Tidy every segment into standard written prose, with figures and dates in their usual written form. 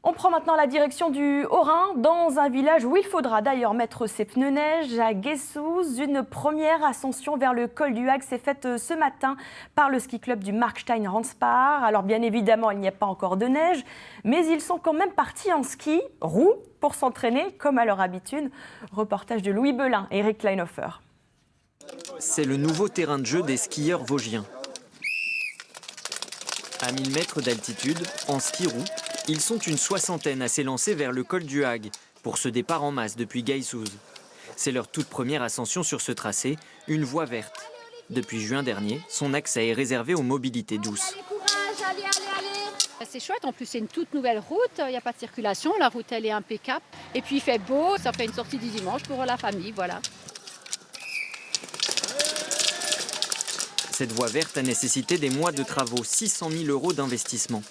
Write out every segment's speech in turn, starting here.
On prend maintenant la direction du Haut-Rhin, dans un village où il faudra d'ailleurs mettre ses pneus neige, à Guessous. Une première ascension vers le col du Hag s'est faite ce matin par le ski club du Markstein Ranspar. Alors bien évidemment, il n'y a pas encore de neige, mais ils sont quand même partis en ski roue pour s'entraîner comme à leur habitude. Reportage de Louis Belin et Eric Kleinhofer. C'est le nouveau terrain de jeu des skieurs vosgiens. À 1000 mètres d'altitude, en ski roue, ils sont une soixantaine à s'élancer vers le col du Hag pour ce départ en masse depuis Guessous. C'est leur toute première ascension sur ce tracé, une voie verte. Depuis juin dernier, son accès est réservé aux mobilités douces. C'est chouette, en plus c'est une toute nouvelle route, il n'y a pas de circulation, la route elle est impeccable. Et puis il fait beau, ça fait une sortie du dimanche pour la famille, voilà. Cette voie verte a nécessité des mois de travaux, 600 000 € d'investissement.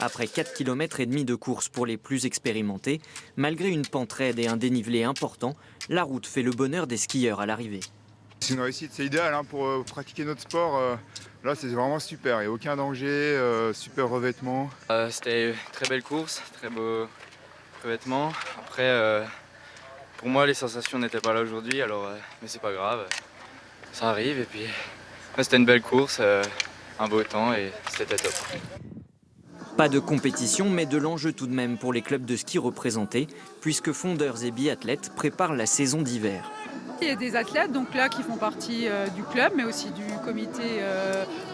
Après 4,5 km de course pour les plus expérimentés, malgré une pente raide et un dénivelé important, la route fait le bonheur des skieurs à l'arrivée. C'est une réussite, c'est idéal pour pratiquer notre sport. Là, c'est vraiment super, il n'y a aucun danger, super revêtement. C'était une très belle course, très beau revêtement. Après, pour moi, les sensations n'étaient pas là aujourd'hui, mais c'est pas grave, ça arrive. Et puis, c'était une belle course, un beau temps et c'était top. Pas de compétition, mais de l'enjeu tout de même pour les clubs de ski représentés, puisque fondeurs et biathlètes préparent la saison d'hiver. Il y a des athlètes donc là, qui font partie du club, mais aussi du comité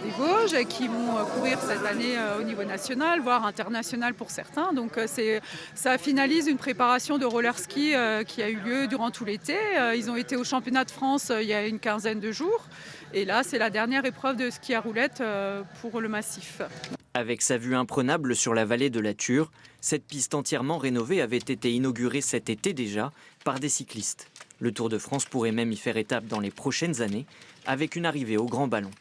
des Vosges, qui vont courir cette année au niveau national, voire international pour certains. Donc ça finalise une préparation de roller ski qui a eu lieu durant tout l'été. Ils ont été au championnat de France il y a une quinzaine de jours. Et là, c'est la dernière épreuve de ski à roulettes pour le massif. Avec sa vue imprenable sur la vallée de la Thur, cette piste entièrement rénovée avait été inaugurée cet été déjà par des cyclistes. Le Tour de France pourrait même y faire étape dans les prochaines années, avec une arrivée au Grand Ballon.